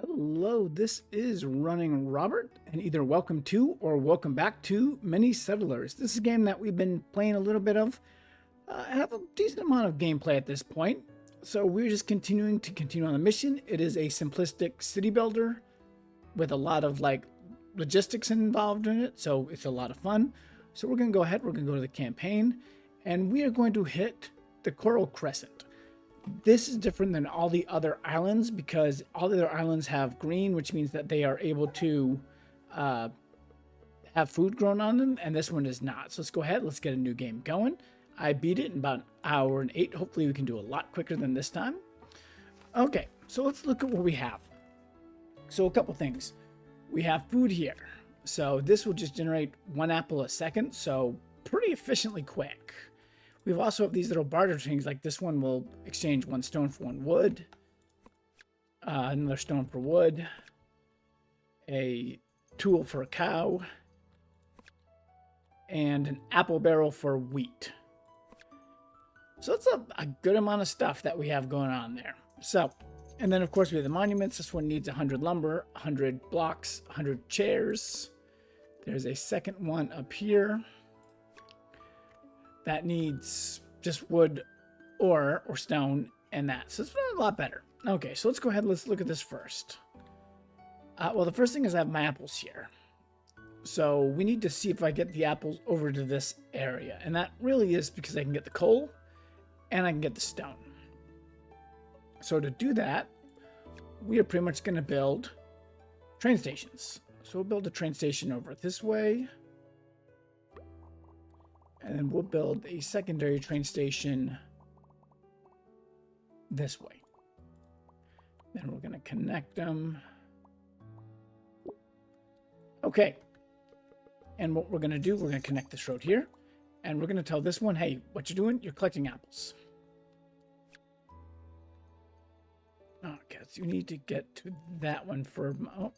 Hello, this is Running Robert, and either welcome to or welcome back to Mini Settlers. This is a game that we've been playing a little bit of. I have a decent amount of gameplay at this point, so we're just continue on the mission. It is a simplistic city builder with a lot of logistics involved in it, so it's a lot of fun. So we're going to go ahead, we're going to go to the campaign, and we are going to hit the Coral Crescent. This is different than all the other islands because all the other islands have green, which means that they are able to have food grown on them, and this one is not. So let's go ahead, let's get a new game going. I beat it in about an hour and 8. Hopefully we can do a lot quicker than this time. Okay, so let's look at what we have. So a couple things. We have food here. So this will just generate 1 apple a second, so pretty efficiently quick. We've also have these little barter things, like this one will exchange 1 stone for 1 wood, another stone for wood, a tool for a cow, and an apple barrel for wheat. So that's a good amount of stuff that we have going on there. So, and then of course we have the monuments. This one needs 100 lumber, 100 blocks, 100 chairs. There's a second one up here that needs just wood or stone and that. So it's a lot better. Okay, so let's go ahead and let's look at this first. Well, the first thing is I have my apples here. So we need to see if I get the apples over to this area. And that really is because I can get the coal and I can get the stone. So to do that, we are pretty much going to build train stations. So we'll build a train station over this way. And then we'll build a secondary train station this way. Then we're going to connect them. Okay. And what we're going to do, we're going to connect this road here. And we're going to tell this one, hey, what you're doing, you're collecting apples. Okay, so you need to get to that one for... Oh,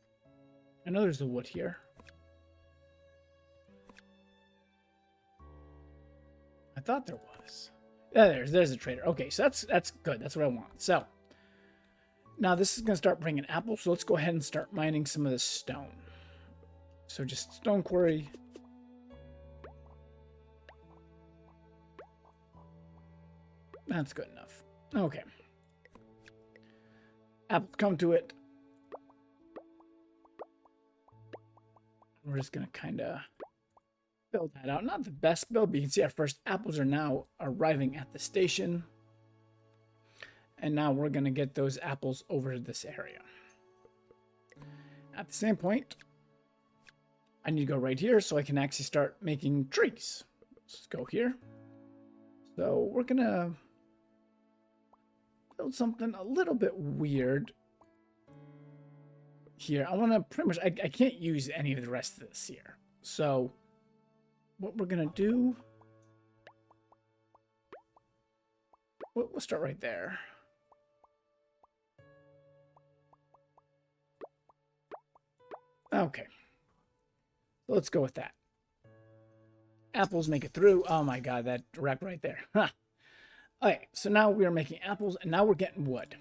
I know there's the wood here. I thought there was. Yeah, there's a trader. Okay, so that's good. That's what I want. So now this is going to start bringing apples. So let's go ahead and start mining some of this stone. So just stone quarry. That's good enough. Okay. Apples come to it. We're just going to kind of build that out. Not the best build, but you can see our first apples are now arriving at the station. And now we're going to get those apples over to this area. At the same point, I need to go right here so I can actually start making trees. Let's go here. So we're going to build something a little bit weird here. I want to pretty much, I can't use any of the rest of this here. So what we're going to do, we'll start right there. Okay. So let's go with that. Apples make it through. Oh my god, that wreck right there. Huh. Okay, so now we are making apples, and now we're getting wood.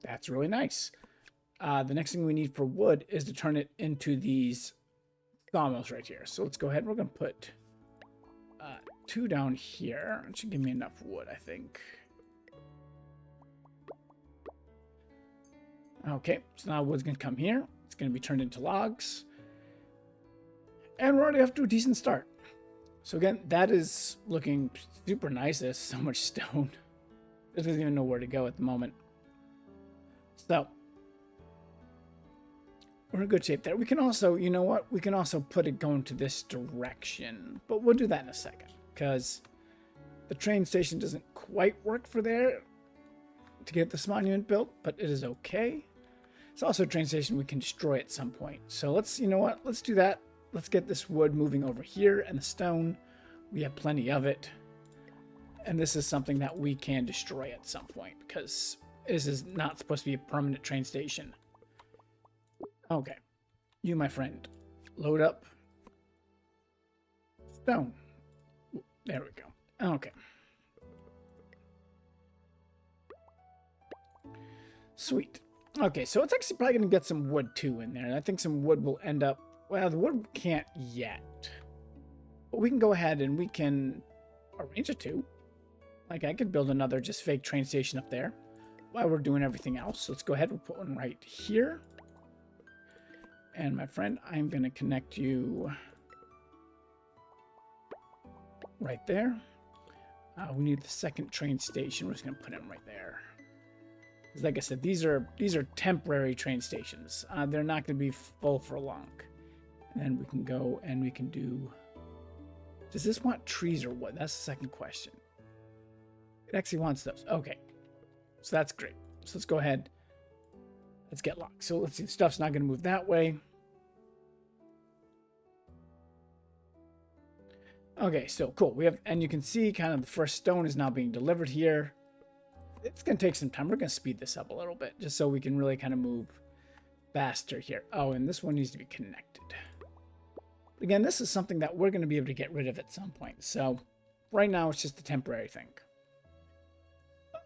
That's really nice. The next thing we need for wood is to turn it into these sawmills right here. So let's go ahead. We're going to put 2 down here. It should give me enough wood, I think. Okay, so now wood's going to come here. It's going to be turned into logs. And we're already off to a decent start. So again, that is looking super nice. There's so much stone. It doesn't even know where to go at the moment. So we're in good shape there. We can also, you know what? We can also put it going to this direction. But we'll do that in a second. Because the train station doesn't quite work for there to get this monument built. But it is okay. It's also a train station we can destroy at some point. So let's, you know what? Let's do that. Let's get this wood moving over here and the stone. We have plenty of it. And this is something that we can destroy at some point because this is not supposed to be a permanent train station. Okay. You, my friend, load up stone. There we go. Okay. Sweet. Okay, so it's actually probably going to get some wood too in there. And I think some wood will end up... Well, the wood can't yet. But we can go ahead and we can arrange it to. Like, I could build another just fake train station up there while we're doing everything else. So let's go ahead and put one right here. And my friend, I'm going to connect you right there. We need the second train station. We're just going to put him right there. Because like I said, these are temporary train stations. They're not going to be full for long. And then we can go and we can do... Does this want trees or wood? That's the second question. It actually wants those. Okay. So that's great. So let's go ahead. Let's get locked. So let's see. The stuff's not going to move that way. Okay, so cool. We have, and you can see kind of the first stone is now being delivered here. It's going to take some time. We're going to speed this up a little bit just so we can really kind of move faster here. Oh, and this one needs to be connected. Again, this is something that we're going to be able to get rid of at some point. So right now it's just a temporary thing.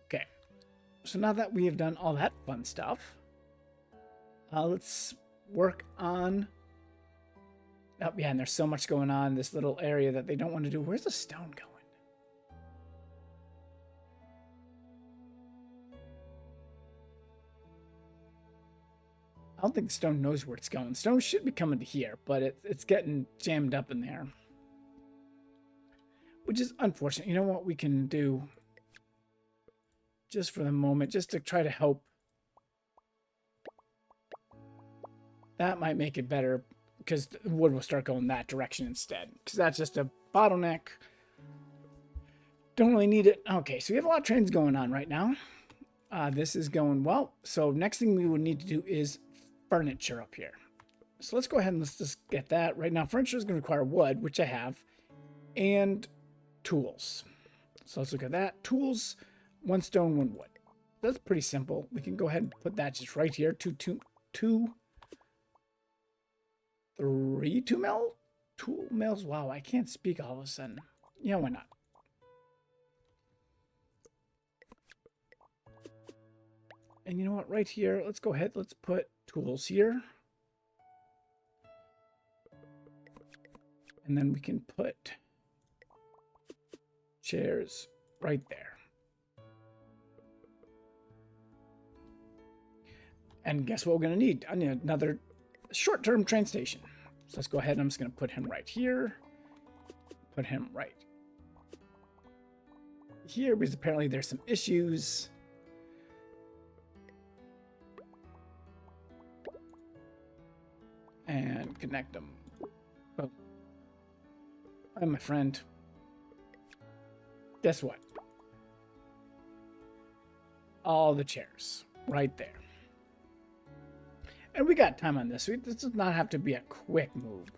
Okay. So now that we have done all that fun stuff, let's work on... Oh, yeah, and there's so much going on in this little area that they don't want to do. Where's the stone going? I don't think stone knows where it's going. Stone should be coming to here, but it's getting jammed up in there. Which is unfortunate. You know what we can do? Just for the moment, just to try to help. That might make it better. Because the wood will start going that direction instead. Because that's just a bottleneck. Don't really need it. Okay, so we have a lot of trains going on right now. This is going well. So next thing we would need to do is furniture up here. So let's go ahead and let's just get that. Right now, furniture is going to require wood, which I have. And tools. So let's look at that. Tools, 1 stone, 1 wood. That's pretty simple. We can go ahead and put that just right here. 3 tool mills. Wow, I can't speak all of a sudden. Yeah, why not? And you know what? Right here, let's go ahead. Let's put tools here. And then we can put chairs right there. And guess what we're going to need? I need another short-term train station. So let's go ahead and I'm just going to put him right here. Put him right here because apparently there's some issues. And connect them. Oh. Hi, my friend. Guess what? All the chairs right there. And we got time on this. This does not have to be a quick move.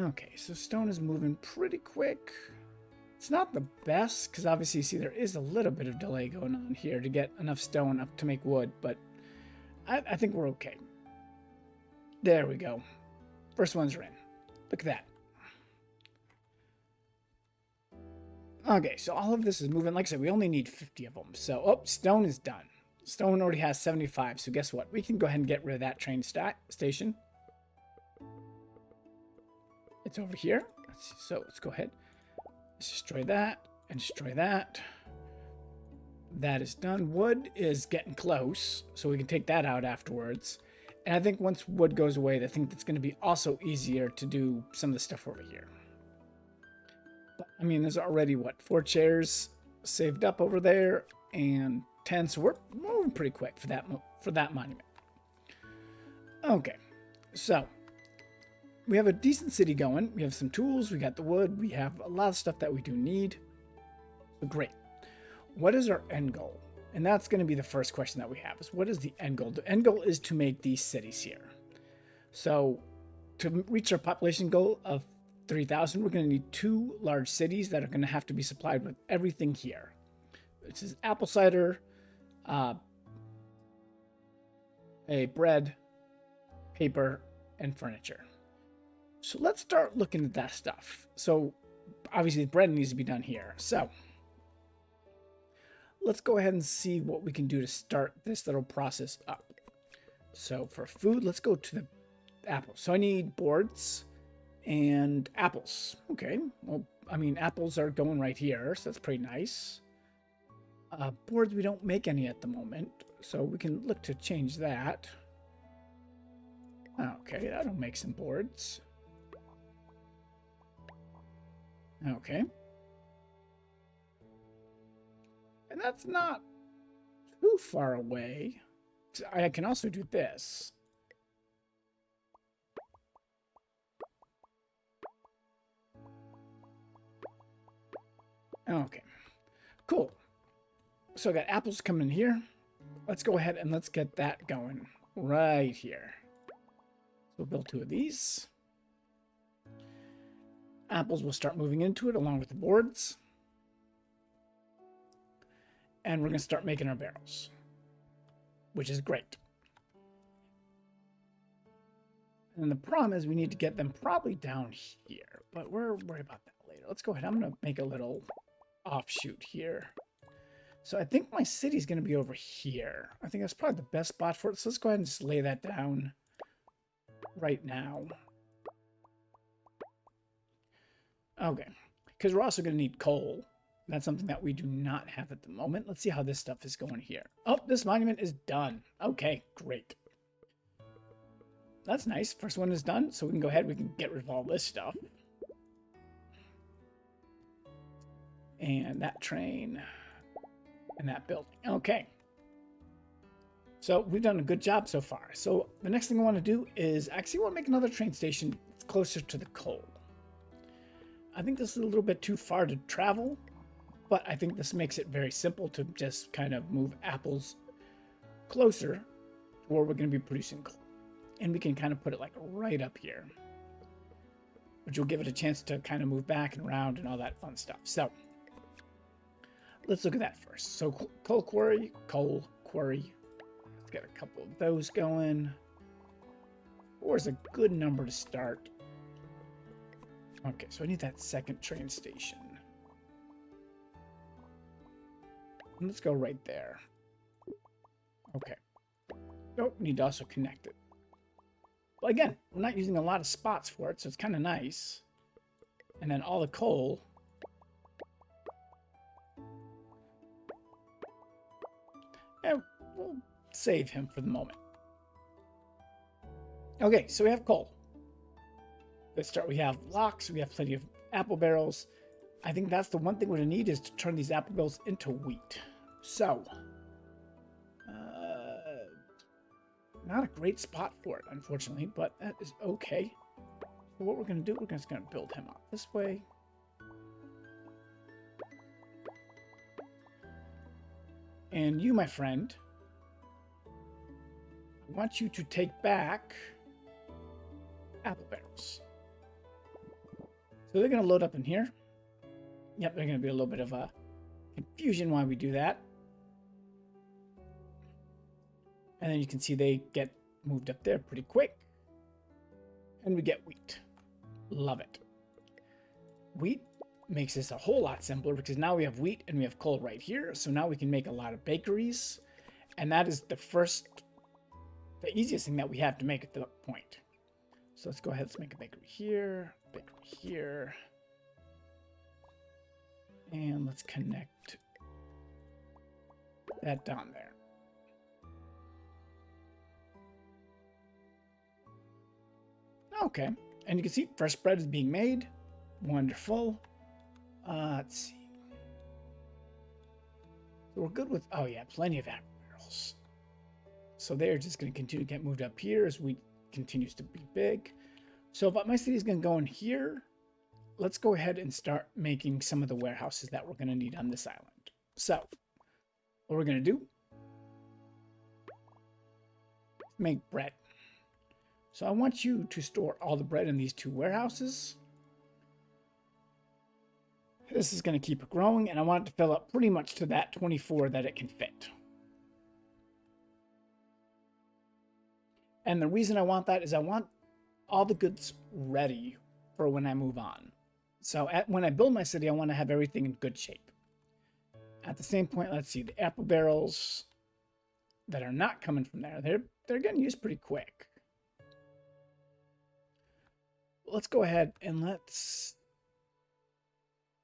Okay, so stone is moving pretty quick. It's not the best, because obviously you see there is a little bit of delay going on here to get enough stone up to make wood, but I think we're okay. There we go. First ones are in. Look at that. Okay, so all of this is moving. Like I said, we only need 50 of them. So, oh, stone is done. Stone already has 75, so guess what? We can go ahead and get rid of that train station. It's over here. Let's see. So let's go ahead. Let's destroy that and destroy that. That is done. Wood is getting close, so we can take that out afterwards. And I think once wood goes away, I think it's going to be also easier to do some of the stuff over here. But, I mean, there's already, what, 4 chairs saved up over there and 10, so we're moving pretty quick for that monument. Okay, so we have a decent city going. We have some tools. We got the wood. We have a lot of stuff that we do need. So great. What is our end goal? And that's going to be the first question that we have is what is the end goal? The end goal is to make these cities here. So to reach our population goal of 3,000, we're going to need 2 large cities that are going to have to be supplied with everything here. This is apple cider, a bread, paper, and furniture. So let's start looking at that stuff. So obviously the bread needs to be done here. So let's go ahead and see what we can do to start this little process up. So for food, let's go to the apples. So I need boards and apples. Okay, well, I mean, apples are going right here, so that's pretty nice. Boards, we don't make any at the moment, so we can look to change that. Okay, that'll make some boards. Okay. And that's not too far away. I can also do this. Okay, cool. So I got apples coming in here. Let's go ahead and let's get that going right here. We'll build 2 of these. Apples will start moving into it along with the boards. And we're going to start making our barrels, which is great. And the problem is we need to get them probably down here, but we'll worry about that later. Let's go ahead. I'm going to make a little offshoot here. So I think my city's going to be over here. I think that's probably the best spot for it. So let's go ahead and just lay that down right now. Okay, because we're also going to need coal. That's something that we do not have at the moment. Let's see how this stuff is going here. Oh, this monument is done. Okay, great. That's nice. First one is done, so we can go ahead. We can get rid of all this stuff. And that train. And that building. Okay. So we've done a good job so far. So the next thing I want to do is actually want to make another train station closer to the coal. I think this is a little bit too far to travel, but I think this makes it very simple to just kind of move apples closer to where we're going to be producing coal. And we can kind of put it like right up here, which will give it a chance to kind of move back and around and all that fun stuff. So let's look at that first. So coal quarry. Let's get a couple of those going. 4 is a good number to start. Okay, so I need that second train station. And let's go right there. Okay. Oh, we need to also connect it. But again, we're not using a lot of spots for it, so it's kind of nice. And then all the coal. Yeah, we'll save him for the moment. Okay, so we have coal. Let's start. We have locks. We have plenty of apple barrels. I think that's the one thing we're going to need is to turn these apple barrels into wheat. So, not a great spot for it, unfortunately, but that is okay. So what we're going to do, we're just going to build him up this way. And you, my friend, I want you to take back apple barrels. So they're going to load up in here. Yep, there's going to be a little bit of a confusion why we do that. And then you can see they get moved up there pretty quick. And we get wheat. Love it. Wheat makes this a whole lot simpler because now we have wheat and we have coal right here. So now we can make a lot of bakeries. And that is the easiest thing that we have to make at the point. So let's go ahead, let's make a bakery here, and let's connect that down there. Okay, and you can see fresh bread is being made. Wonderful. Let's see. So we're good with, oh yeah, plenty of apple barrels. So they're just going to continue to get moved up here as wheat continues to be big. So but my city is going to go in here. Let's go ahead and start making some of the warehouses that we're going to need on this island. So what we're going to do, make bread. So I want you to store all the bread in these 2 warehouses. This is going to keep it growing, and I want it to fill up pretty much to that 24 that it can fit. And the reason I want that is I want all the goods ready for when I move on. So when I build my city, I want to have everything in good shape. At the same point, let's see, the apple barrels that are not coming from there, they're getting used pretty quick. Let's go ahead and let's...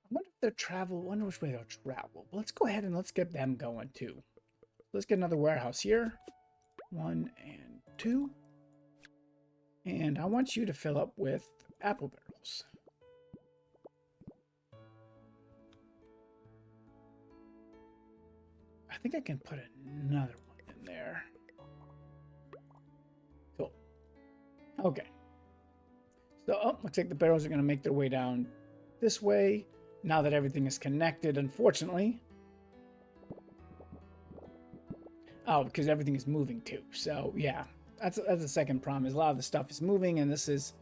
I wonder if they'll travel. I wonder which way they'll travel. But let's go ahead and let's get them going too. Let's get another warehouse here. 1 and 2. And I want you to fill up with apple barrels. I think I can put another one in there. Cool. Okay. So, oh, looks like the barrels are going to make their way down this way. Now that everything is connected, unfortunately. Oh, because everything is moving too. So, yeah. That's the second problem, is a lot of the stuff is moving and this is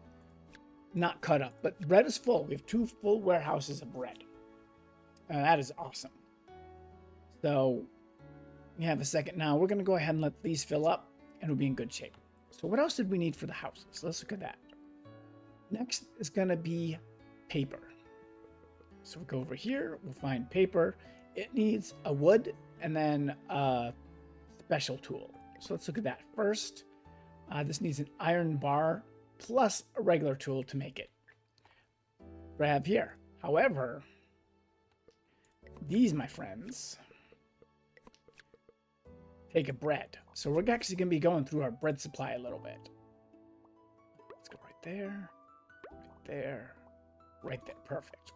not cut up. But bread is full. We have 2 full warehouses of bread. That is awesome. So, we have a second now. We're going to go ahead and let these fill up and we'll be in good shape. So what else did we need for the houses? Let's look at that. Next is going to be paper. So we'll go over here. We'll find paper. It needs a wood and then a special tool. So let's look at that first. This needs an iron bar plus a regular tool to make it. What I have here. However, these, my friends, take a bread. So we're actually going to be going through our bread supply a little bit. Let's go right there, right there, right there. Perfect.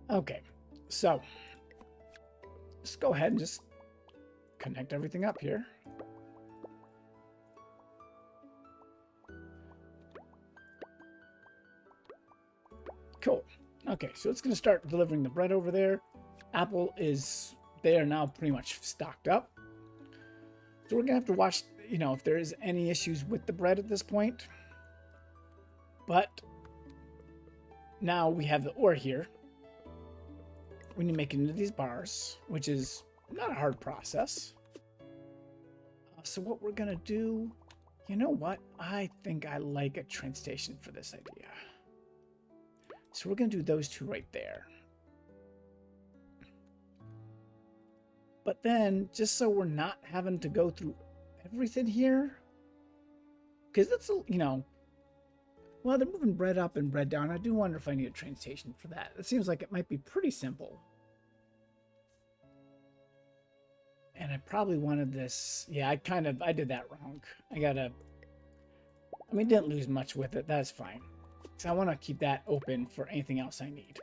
Okay, so let's go ahead and just connect everything up here. Cool. Okay, so it's going to start delivering the bread over there. Apple is... They are now pretty much stocked up. So we're going to have to watch, you know, if there is any issues with the bread at this point. But now we have the ore here. We need to make it into these bars, which is not a hard process. So what we're going to do, you know what? I think I like a train station for this idea. So we're going to do those 2 right there. But then, just so we're not having to go through everything here, because that's, you know, well, they're moving bread up and bread down. I do wonder if I need a train station for that. It seems like it might be pretty simple. And I probably wanted this. Yeah, I did that wrong. I mean, didn't lose much with it. That's fine. So I want to keep that open for anything else I need.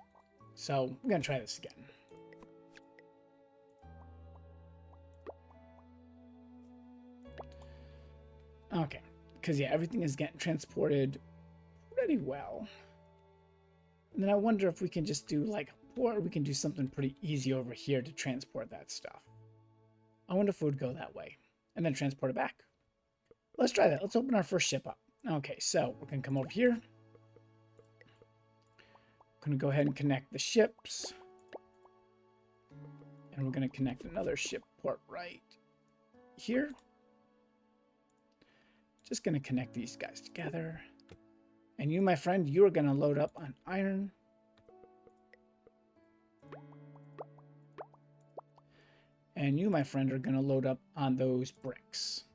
So I'm going to try this again. Okay, because yeah, everything is getting transported pretty well. And then I wonder if we can just do like, or we can do something pretty easy over here to transport that stuff. I wonder if it would go that way and then transport it back. Let's try that. Let's open our first ship up. Okay, so we're going to come over here. I'm going to go ahead and connect the ships. And we're going to connect another ship port right here. Just going to connect these guys together. And you, my friend, you are going to load up on iron. And you, my friend, are going to load up on those bricks.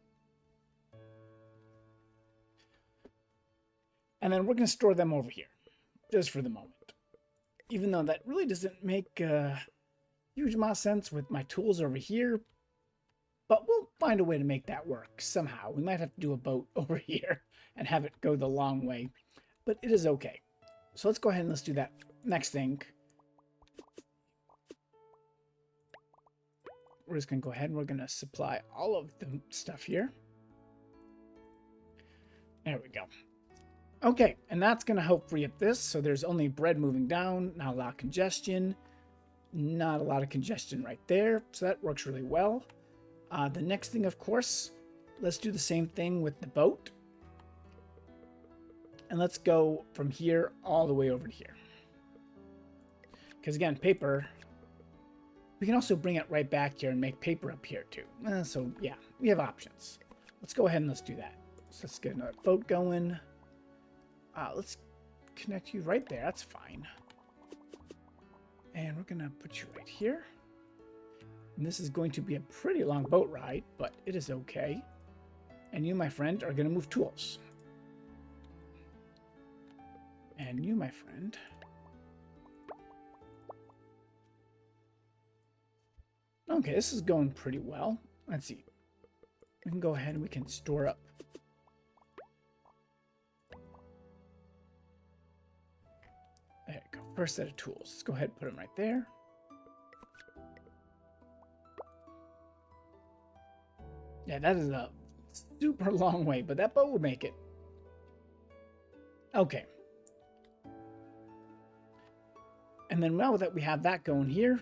And then we're going to store them over here, just for the moment. Even though that really doesn't make a huge amount of sense with my tools over here. But we'll find a way to make that work somehow. We might have to do a boat over here and have it go the long way. But it is okay. So let's go ahead and let's do that next thing. We're just going to go ahead and we're going to supply all of the stuff here. There we go. Okay, and that's going to help free up this. So there's only bread moving down, not a lot of congestion. Not a lot of congestion right there. So that works really well. The next thing, of course, let's do the same thing with the boat. And let's go from here all the way over to here. Because again, paper, we can also bring it right back here and make paper up here too. So yeah, we have options. Let's go ahead and let's do that. So let's get another boat going. Let's connect you right there. That's fine. And we're gonna put you right here. And this is going to be a pretty long boat ride, but it is okay. And you, my friend, are gonna move tools. And you, my friend, okay, this is going pretty well. Let's see. We can go ahead and we can store up. There you go. First set of tools. Let's go ahead and put them right there. Yeah, that is a super long way, but that boat will make it. Okay. And then now that we have that going here,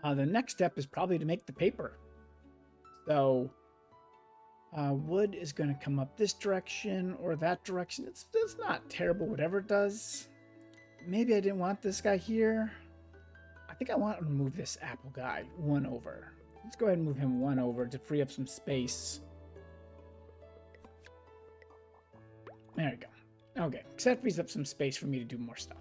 the next step is probably to make the paper. So wood is going to come up this direction or that direction. It's not terrible, whatever it does. Maybe I didn't want this guy here. I think I want to move this apple guy one over. Let's go ahead and move him one over to free up some space. There we go. Okay, because that frees up some space for me to do more stuff.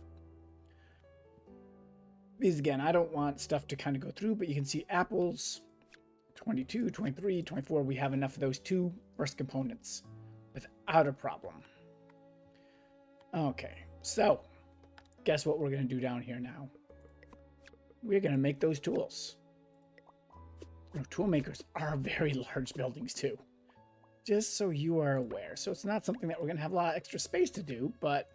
These again, I don't want stuff to kind of go through, but you can see apples, 22, 23, 24. We have enough of those two first components without a problem. Okay, so guess what we're going to do down here now? We're going to make those tools. You know, tool makers are very large buildings too. Just so you are aware. So it's not something that we're going to have a lot of extra space to do, but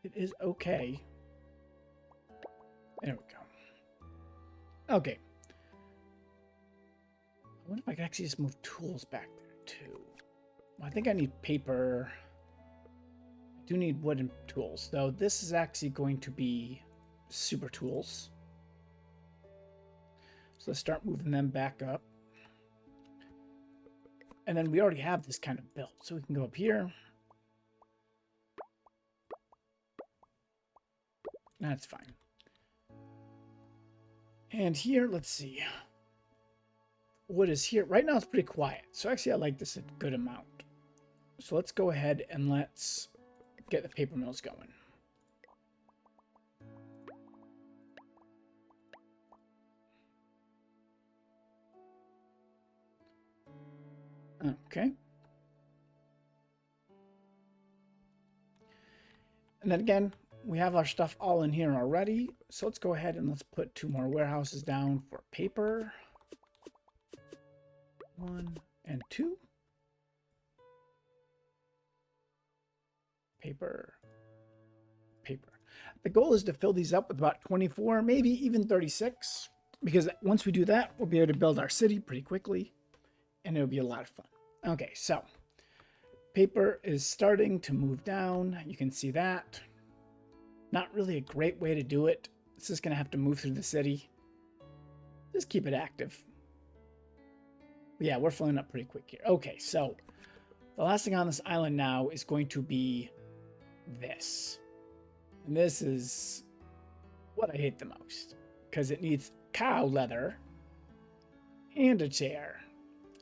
it is okay. There we go. Okay. I wonder if I can actually just move tools back there too. Well, I think I need paper. I do need wooden tools, though. This is actually going to be super tools. So let's start moving them back up. And then we already have this kind of built, so we can go up here. That's fine. And here, let's see. Wood is here. Right now it's pretty quiet. So actually I like this a good amount. So let's go ahead and let's get the paper mills going. Okay. And then again, we have our stuff all in here already. So let's go ahead and let's put 2 more warehouses down for paper. 1 and 2. Paper. Paper. The goal is to fill these up with about 24, maybe even 36. Because once we do that, we'll be able to build our city pretty quickly. And it'll be a lot of fun. Okay, so paper is starting to move down. You can see that. Not really a great way to do it. It's just going to have to move through the city. Just keep it active. But yeah, we're filling up pretty quick here. Okay, so the last thing on this island now is going to be this. And this is what I hate the most. Because it needs cow leather and a chair.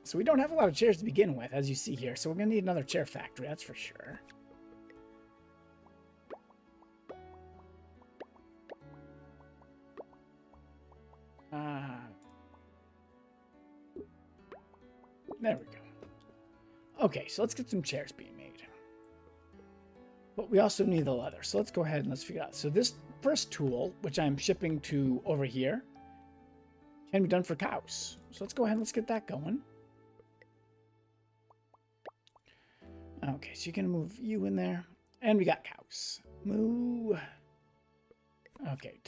So we don't have a lot of chairs to begin with, as you see here. So we're going to need another chair factory, that's for sure. There we go. Okay, so let's get some chairs being made. But we also need the leather. So let's go ahead and let's figure out. So this first tool, which I'm shipping to over here, can be done for cows. So let's go ahead and let's get that going. Okay, so you can move you in there. And we got cows. Moo. Okay,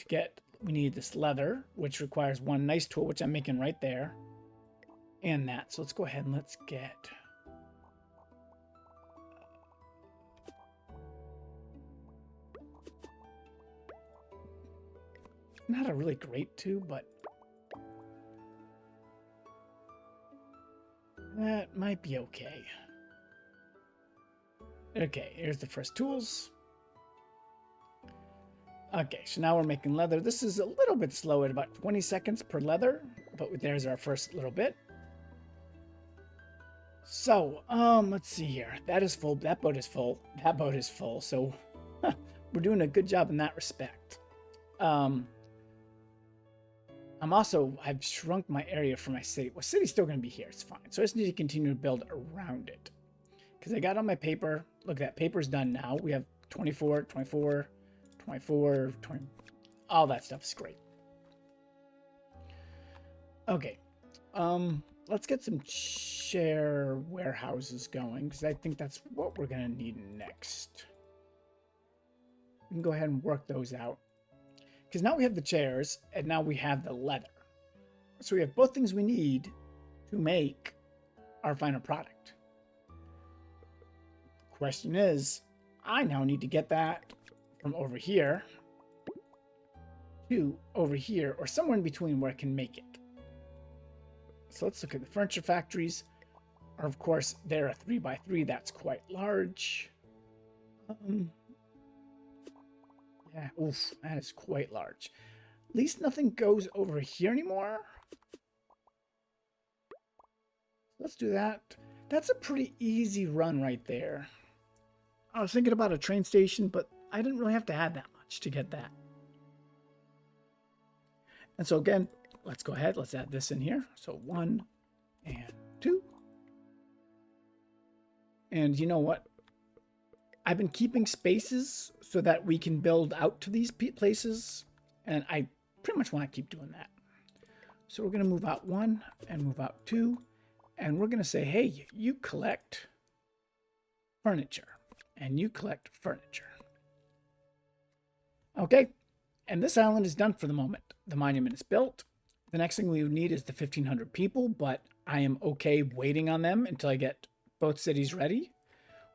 we need this leather, which requires one nice tool, which I'm making right there. And that. So let's go ahead and let's get... Not a really great tube, but... that might be okay. Okay, here's the first tools. Okay, so now we're making leather. This is a little bit slow at about 20 seconds per leather, but there's our first little bit. So, let's see here. That is full. That boat is full. That boat is full. So, we're doing a good job in that respect. I've shrunk my area for my city. Well, city's still going to be here. It's fine. So I just need to continue to build around it. Because I got on my paper. Look, that paper's done now. We have 24, 24, 24, 20. All that stuff is great. Okay. Let's get some chair warehouses going, because I think that's what we're going to need next. We can go ahead and work those out. Because now we have the chairs, and now we have the leather. So we have both things we need to make our final product. Question is, I now need to get that from over here to over here, or somewhere in between where I can make it. So let's look at the furniture factories. Of course, they're a 3x3. That's quite large. Yeah, oof, that is quite large. At least nothing goes over here anymore. Let's do that. That's a pretty easy run right there. I was thinking about a train station, but I didn't really have to add that much to get that. And so again, let's go ahead. Let's add this in here. So 1 and 2. And you know what? I've been keeping spaces so that we can build out to these places. And I pretty much want to keep doing that. So we're going to move out 1 and move out 2. And we're going to say, hey, you collect furniture. And you collect furniture. Okay. And this island is done for the moment. The monument is built. The next thing we would need is the 1,500 people, but I am okay waiting on them until I get both cities ready.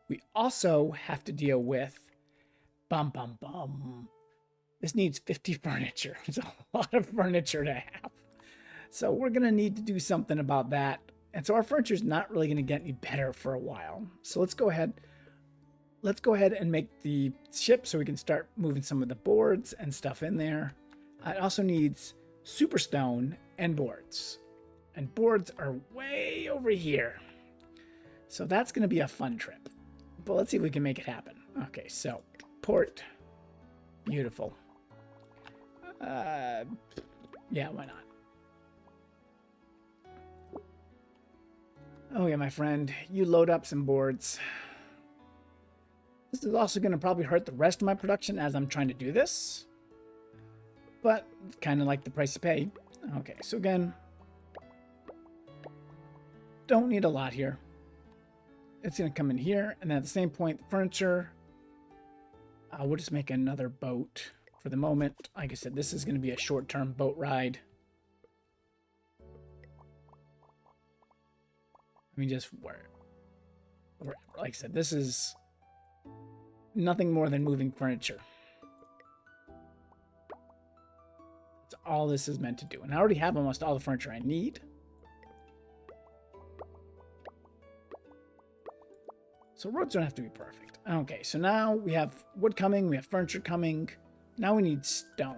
We also have to deal with this needs 50 furniture. It's a lot of furniture to have. So we're going to need to do something about that. And so our furniture is not really going to get any better for a while. So let's go ahead. Let's go ahead and make the ship so we can start moving some of the boards and stuff in there. It also needs superstone and boards. And boards are way over here. So that's going to be a fun trip. But let's see if we can make it happen. Okay, so port. Beautiful. Yeah, why not? Oh yeah, my friend. You load up some boards. This is also going to probably hurt the rest of my production as I'm trying to do this. But kind of like the price to pay. Okay, so again, don't need a lot here. It's going to come in here. And then at the same point, the furniture, we'll just make another boat for the moment. Like I said, this is going to be a short-term boat ride. I mean, just where, like I said, this is nothing more than moving furniture. That's all this is meant to do. And I already have almost all the furniture I need. So roads don't have to be perfect. Okay, so now we have wood coming, we have furniture coming. Now we need stone,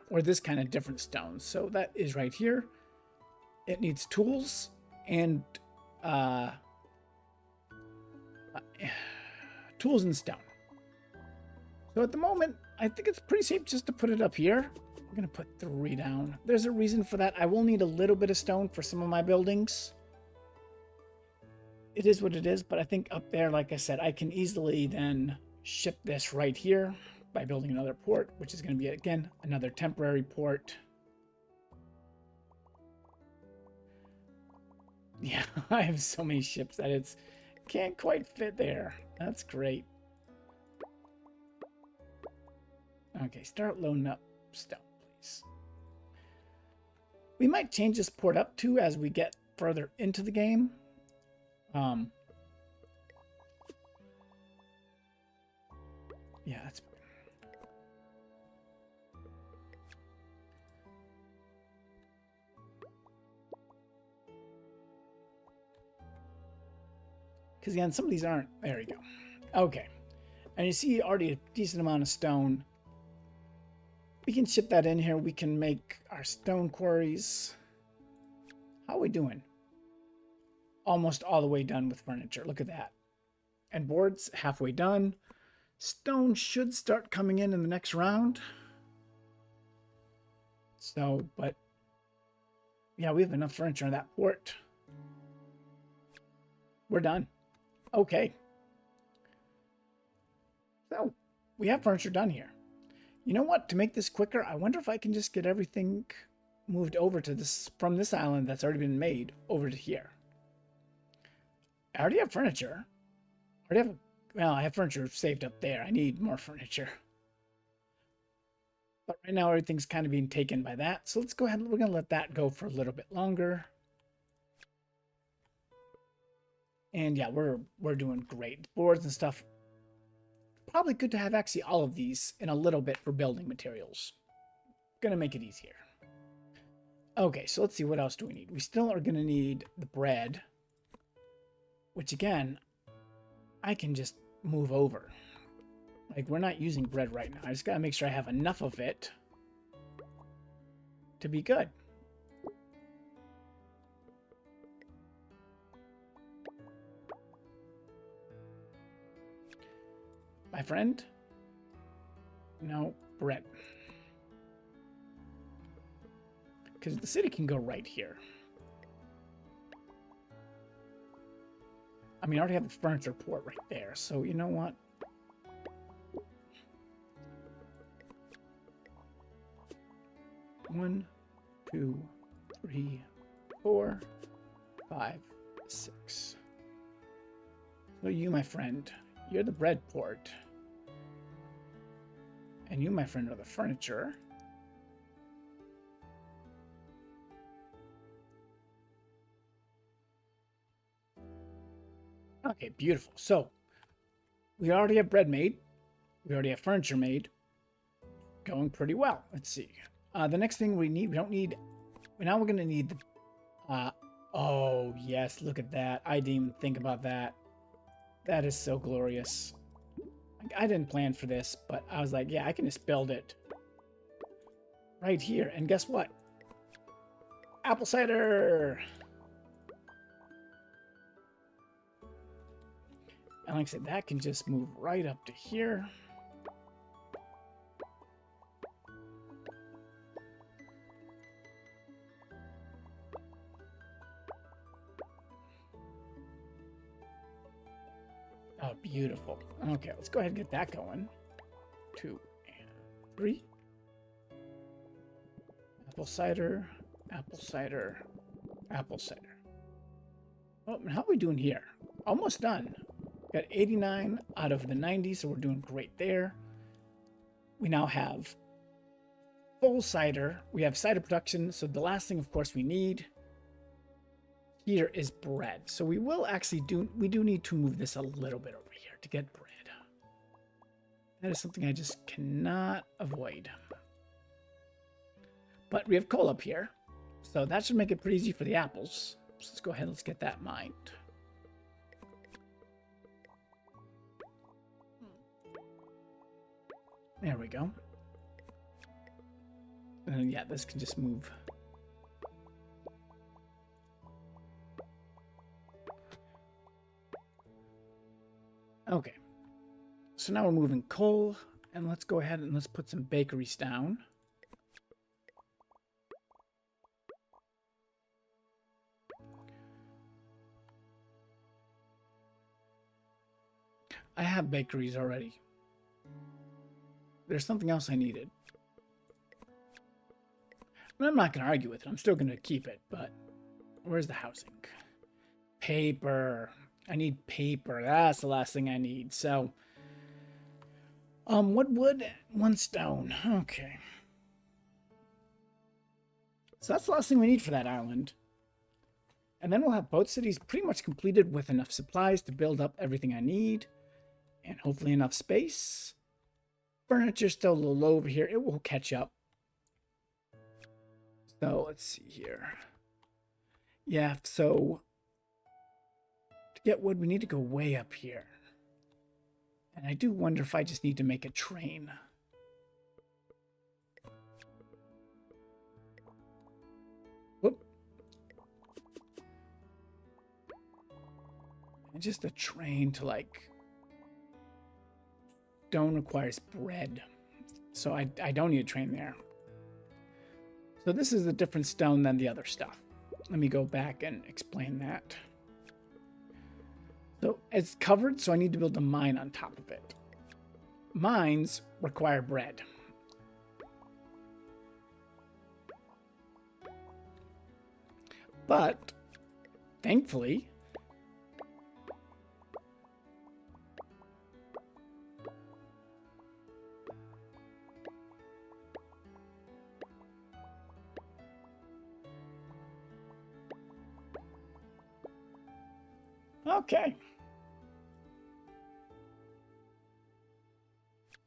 or this kind of different stone. So that is right here. It needs tools and tools and stone. So at the moment, I think it's pretty safe just to put it up here. We're going to put 3 down. There's a reason for that. I will need a little bit of stone for some of my buildings. It is what it is, but I think up there, like I said, I can easily then ship this right here by building another port, which is going to be, again, another temporary port. Yeah, I have so many ships that it's can't quite fit there. That's great. Okay, start loading up stone, please. We might change this port up too as we get further into the game. Yeah, that's fine. Because again, some of these aren't. There you go. Okay. And you see already a decent amount of stone. We can ship that in here. We can make our stone quarries. How are we doing? Almost all the way done with furniture. Look at that. And boards, halfway done. Stone should start coming in the next round. So, but yeah, we have enough furniture on that port. We're done. Okay. So we have furniture done here. You know what? To make this quicker, I wonder if I can just get everything moved over to this from this island that's already been made over to here. I already have furniture. Well, I have furniture saved up there. I need more furniture. But right now everything's kind of being taken by that. So let's go ahead. We're going to let that go for a little bit longer. And yeah, we're doing great. Boards and stuff. Probably good to have actually all of these in a little bit for building materials. Gonna make it easier. Okay, so let's see, what else do we need? We still are gonna need the bread, which again, I can just move over. Like, we're not using bread right now. I just gotta make sure I have enough of it to be good. My friend? No, bread. Because the city can go right here. I mean, I already have the furniture port right there, so you know what? One, 2, 3, 4, 5, 6. So you, my friend, you're the bread port. And you, my friend, are the furniture. Okay, beautiful. So, we already have bread made. We already have furniture made. Going pretty well. Let's see. The next thing we don't need... Now we're going to need the... oh, yes, look at that. I didn't even think about that. That is so glorious. I didn't plan for this, but I was like, yeah, I can just build it right here. And guess what? Apple cider! And like I said, that can just move right up to here. Oh, beautiful. Okay, let's go ahead and get that going. 2 and 3. Apple cider, apple cider, apple cider. Oh, how are we doing here? Almost done. Got 89 out of the 90, so we're doing great there. We now have full cider. We have cider production, so the last thing, of course, we need here is bread. So we will actually we do need to move this a little bit over here to get bread. That is something I just cannot avoid. But we have coal up here, so that should make it pretty easy for the apples. So let's go ahead and let's get that mined. There we go. And yeah, this can just move. Okay. So now we're moving coal, and let's go ahead and let's put some bakeries down. I have bakeries already. There's something else I needed. I'm not going to argue with it. I'm still going to keep it, but where's the housing? Paper. I need paper. That's the last thing I need. So, what wood? 1 stone. Okay. So that's the last thing we need for that island. And then we'll have both cities pretty much completed with enough supplies to build up everything I need. And hopefully enough space. Furniture's still a little low over here. It will catch up. So let's see here. Yeah, so to get wood, we need to go way up here. And I do wonder if I just need to make a train. Whoop. And just a train to like... Stone requires bread. So I don't need a train there. So this is a different stone than the other stuff. Let me go back and explain that. So it's covered, so I need to build a mine on top of it. Mines require bread. But thankfully, okay.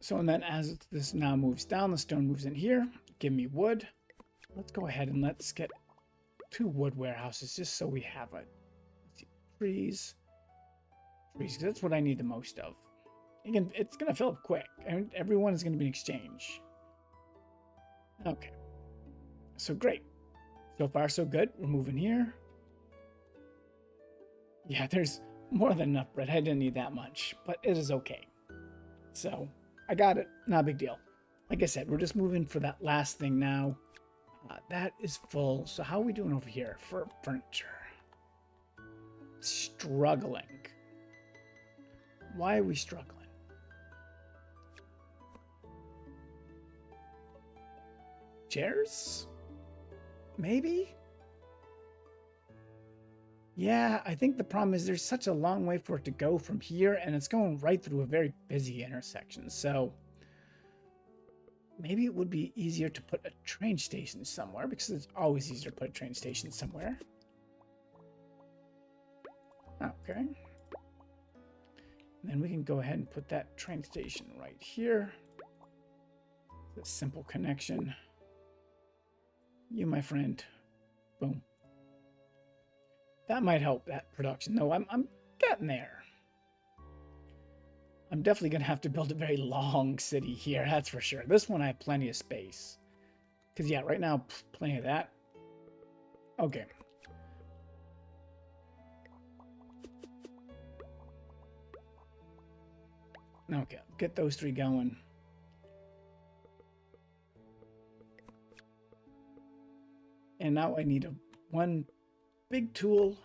So, and then as this now moves down, the stone moves in here. Give me wood. Let's go ahead and let's get 2 wood warehouses just so we have it. Let's see, trees, because that's what I need the most of. Again, it's going to fill up quick, and everyone is going to be in exchange. Okay. So great. So far, so good. We're moving here. Yeah, there's more than enough bread. I didn't need that much, but it is okay. So I got it. Not a big deal. Like I said, we're just moving for that last thing now. That is full. So how are we doing over here for furniture? Struggling. Why are we struggling? Chairs? Maybe? Yeah, I think the problem is there's such a long way for it to go from here, and it's going right through a very busy intersection. So maybe it would be easier to put a train station somewhere, because it's always easier to put a train station somewhere. Okay. And then we can go ahead and put that train station right here. It's a simple connection. You, my friend. Boom. That might help that production. No, I'm getting there. I'm definitely going to have to build a very long city here, that's for sure. This one I have plenty of space. Because, yeah, right now, plenty of that. Okay. Okay, get those 3 going. And now I need one big tool.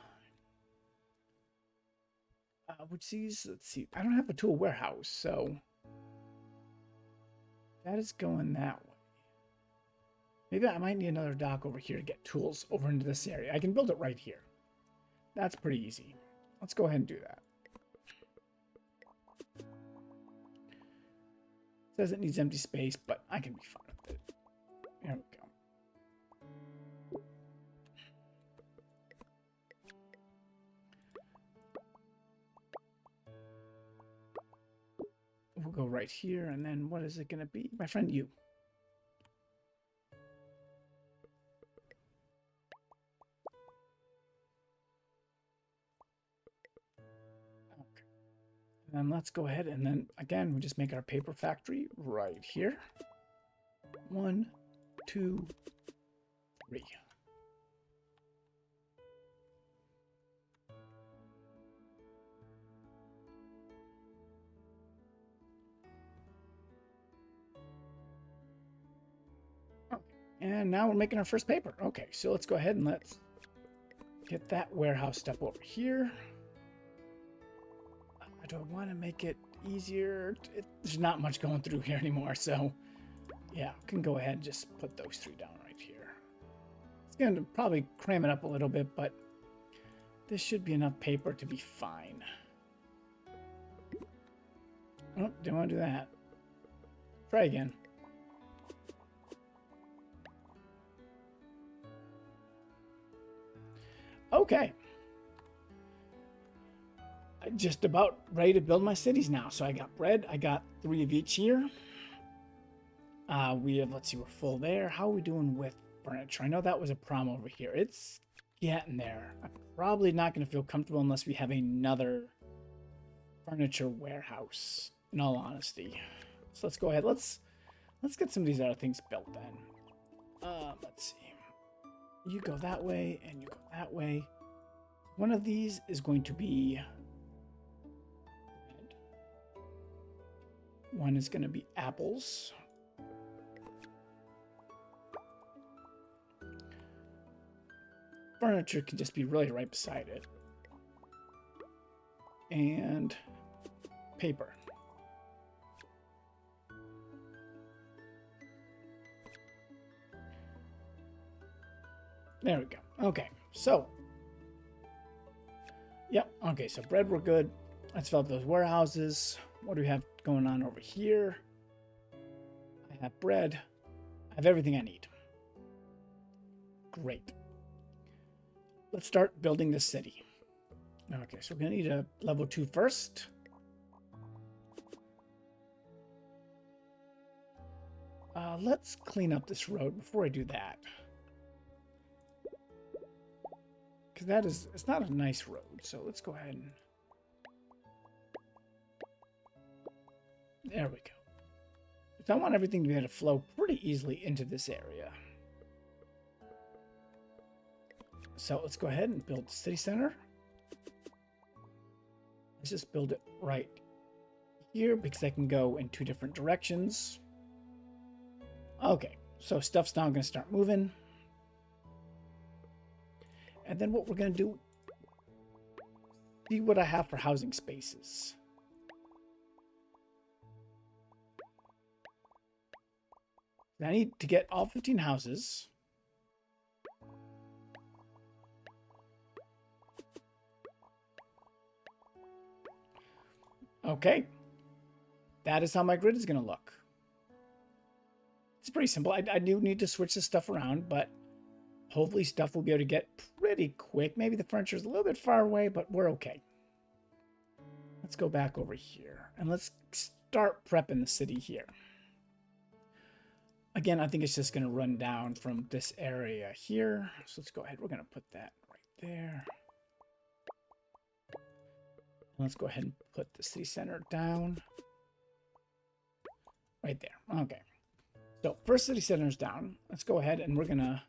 Which these, let's see, I don't have a tool warehouse, so that is going that way. Maybe I might need another dock over here to get tools over into this area. I can build it right here. That's pretty easy. Let's go ahead and do that. It says it needs empty space, but I can be fine with it. There we go. We'll go right here, and then what is it going to be? My friend, you. Okay. And then let's go ahead, and then again, we just make our paper factory right here. 1, 2, 3. And now we're making our first paper. Okay, so let's go ahead and let's get that warehouse step over here. Do I want to make it easier? There's not much going through here anymore, so yeah, I can go ahead and just put those 3 down right here. It's going to probably cram it up a little bit, but this should be enough paper to be fine. Oh, didn't want to do that. Try again. Okay. I'm just about ready to build my cities now. So I got bread. I got 3 of each here. We have, let's see, we're full there. How are we doing with furniture? I know that was a problem over here. It's getting there. I'm probably not going to feel comfortable unless we have another furniture warehouse, in all honesty. So let's go ahead. Let's get some of these other things built then. Let's see. You go that way, and you go that way. One of these is going to be red. One is going to be apples. furniture can just be really right beside it. And paper. There we go. Okay, so. Yep, okay, so bread, we're good. Let's fill up those warehouses. What do we have going on over here? I have bread. I have everything I need. Great. Let's start building the city. Okay, so we're going to need a level 2 first. Let's clean up this road before I do that. Because it's not a nice road, so let's go ahead and... There we go. So I want everything to be able to flow pretty easily into this area. So let's go ahead and build the city center. Let's just build it right here because I can go in 2 different directions. Okay, so stuff's now going to start moving. And then what we're going to do, see what I have for housing spaces. I need to get all 15 houses. Okay. That is how my grid is going to look. It's pretty simple. I do need to switch this stuff around, but hopefully stuff will be able to get pretty quick. Maybe the furniture is a little bit far away, but we're okay. Let's go back over here and let's start prepping the city here. Again, I think it's just going to run down from this area here. So let's go ahead. We're going to put that right there. Let's go ahead and put the city center down. Right there. Okay. So first city center is down. Let's go ahead and we're going to...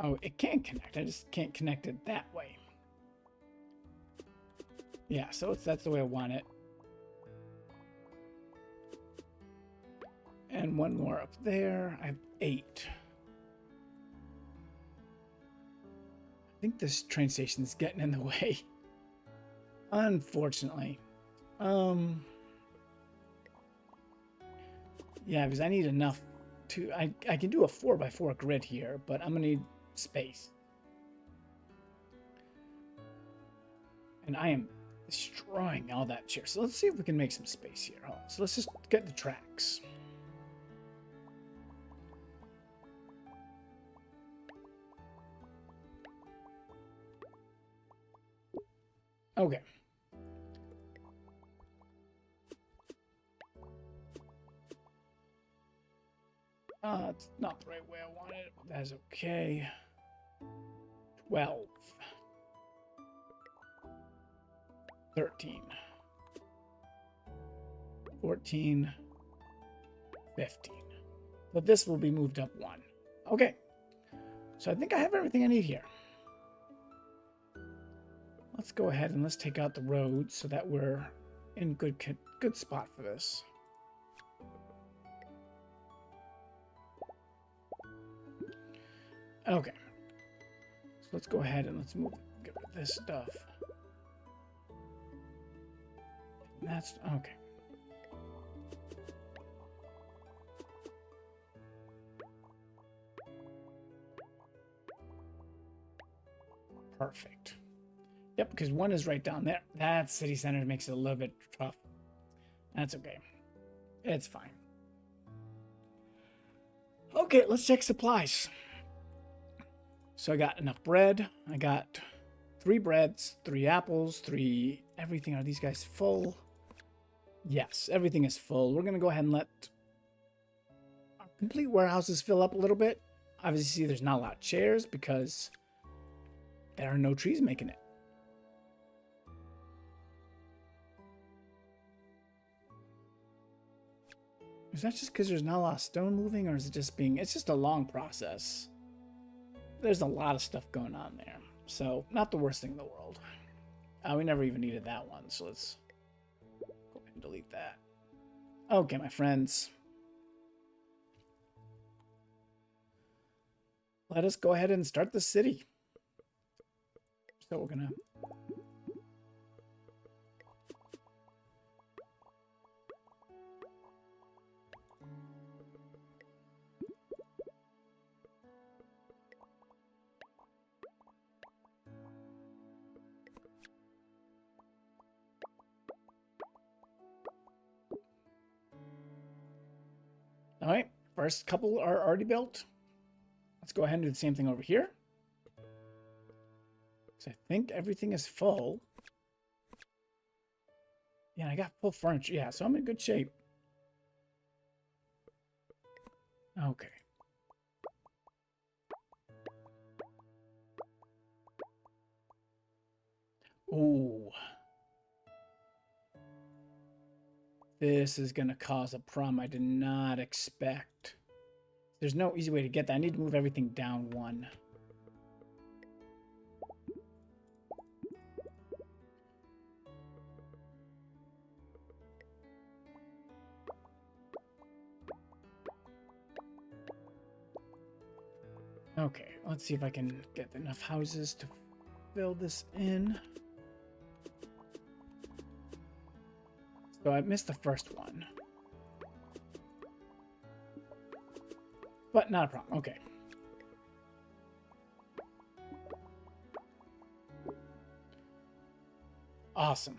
Oh, it can connect. I just can't connect it that way. Yeah, so that's the way I want it. And one more up there. I have 8. I think this train station is getting in the way. Unfortunately. Yeah, because I need enough to... I can do a 4x4 grid here, but I'm going to need space. And I am destroying all that chair. So let's see if we can make some space here. Hold on. So let's just get the tracks. Okay. It's not the right way I wanted it, but that's okay. 12. 13. 14. 15. But this will be moved up 1. Okay. So I think I have everything I need here. Let's go ahead and let's take out the roads so that we're in good spot for this. Okay. So let's go ahead and let's get rid of this stuff. And that's okay. Perfect. Yep, because 1 is right down there. That city center makes it a little bit tough. That's okay. It's fine. Okay, let's check supplies. So I got enough bread. I got 3 breads, 3 apples, 3 everything. Are these guys full? Yes, everything is full. We're going to go ahead and let our complete warehouses fill up a little bit. Obviously, there's not a lot of chairs because there are no trees making it. Is that just because there's not a lot of stone moving, or is it just being... It's just a long process. There's a lot of stuff going on there. So, not the worst thing in the world. We never even needed that one, so let's go ahead and delete that. Okay, my friends. Let us go ahead and start the city. So we're gonna... All right, first couple are already built. Let's go ahead and do the same thing over here. So I think everything is full. Yeah, I got full furniture. Yeah, so I'm in good shape. Okay. Ooh. This is going to cause a problem I did not expect. There's no easy way to get that. I need to move everything down one. Okay, let's see if I can get enough houses to fill this in. So I missed the first one. But not a problem. Okay. Awesome.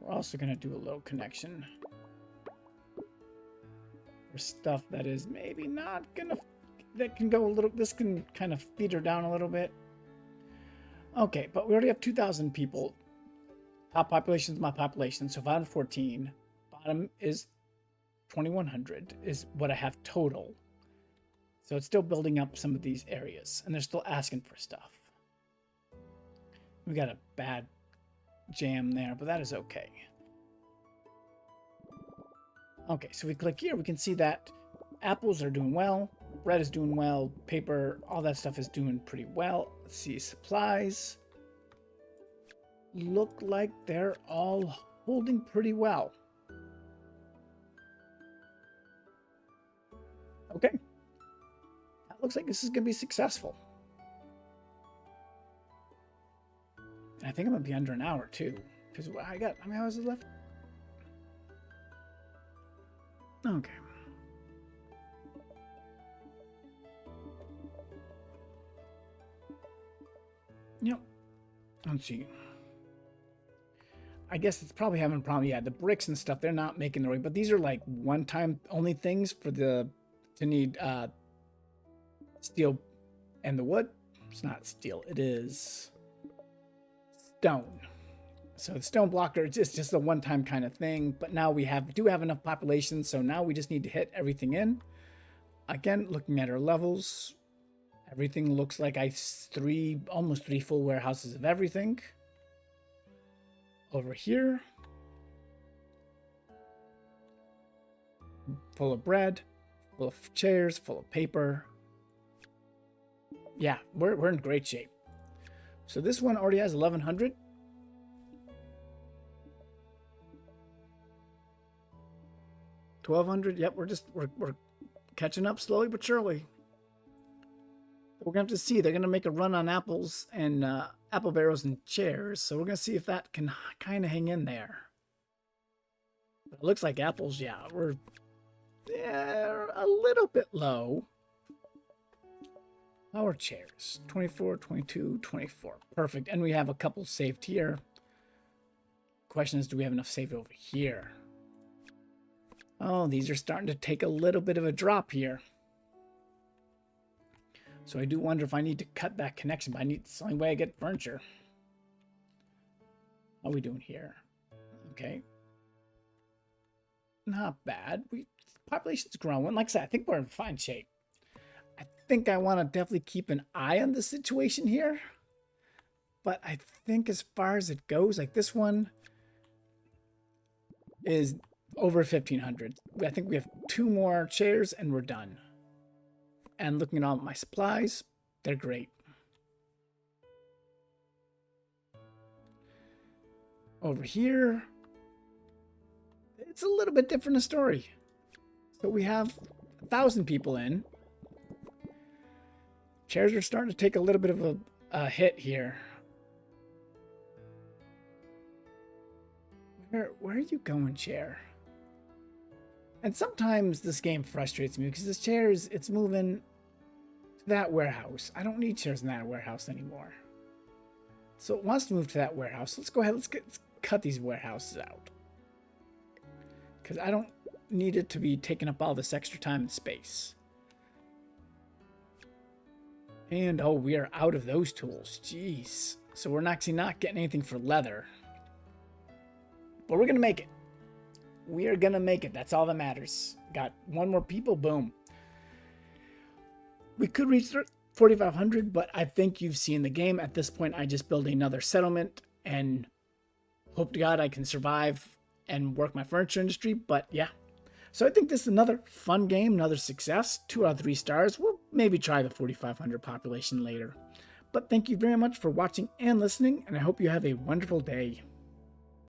We're also going to do a low connection for stuff that is maybe not going to... That can go a little... This can kind of feed her down a little bit. Okay, but we already have 2,000 people. Top population is my population, so 514. Bottom is 2,100 is what I have total. So it's still building up some of these areas, and they're still asking for stuff. We got a bad jam there, but that is okay. Okay, so we click here, we can see that apples are doing well, bread is doing well, paper, all that stuff is doing pretty well. Let's see, supplies look like they're all holding pretty well. Okay. That looks like this is going to be successful. And I think I'm going to be under an hour too. Because I got, how many hours is left? Okay. Yep. Let's see. I guess it's probably having a problem. Yeah, the bricks and stuff, they're not making the right, but these are like one-time only things for the to need steel and the wood. It's not steel, it is stone. So the stone blocker is just a one-time kind of thing, but now we do have enough population, so now we just need to hit everything in. Again, looking at our levels, everything looks like almost three full warehouses of everything. Over here, full of bread, full of chairs, full of paper. Yeah, we're in great shape. So this one already has 1,100. $1,200. Yep, we're catching up slowly but surely. We're gonna have to see. They're gonna make a run on apples and apple barrels and chairs, so we're gonna see if that can kind of hang in there. But it looks like apples. Yeah, we're a little bit low. Our chairs, 24, 22, 24. Perfect. And we have a couple saved here. Question is, do we have enough saved over here? Oh, these are starting to take a little bit of a drop here. So I do wonder if I need to cut that connection, but it's the only way I get furniture. How are we doing here? Okay. Not bad. Population's growing. Like I said, I think we're in fine shape. I think I want to definitely keep an eye on the situation here. But I think as far as it goes, like this one is over 1,500. I think we have 2 more chairs and we're done. And looking at all my supplies, they're great. Over here, it's a little bit different a story. So we have 1,000 people in. Chairs are starting to take a little bit of a hit here. Where are you going, chair? And sometimes this game frustrates me because this chair it's moving to that warehouse. I don't need chairs in that warehouse anymore. So it wants to move to that warehouse. Let's go ahead. Let's cut these warehouses out. Because I don't need it to be taking up all this extra time and space. And oh, we are out of those tools. Jeez. So we're actually not getting anything for leather. But we're going to make it. We are going to make it. That's all that matters. Got 1 more people. Boom. We could reach 4,500, but I think you've seen the game. At this point, I just build another settlement and hope to God I can survive and work my furniture industry. But yeah. So I think this is another fun game, another success. 2 out of 3 stars. We'll maybe try the 4,500 population later. But thank you very much for watching and listening, and I hope you have a wonderful day.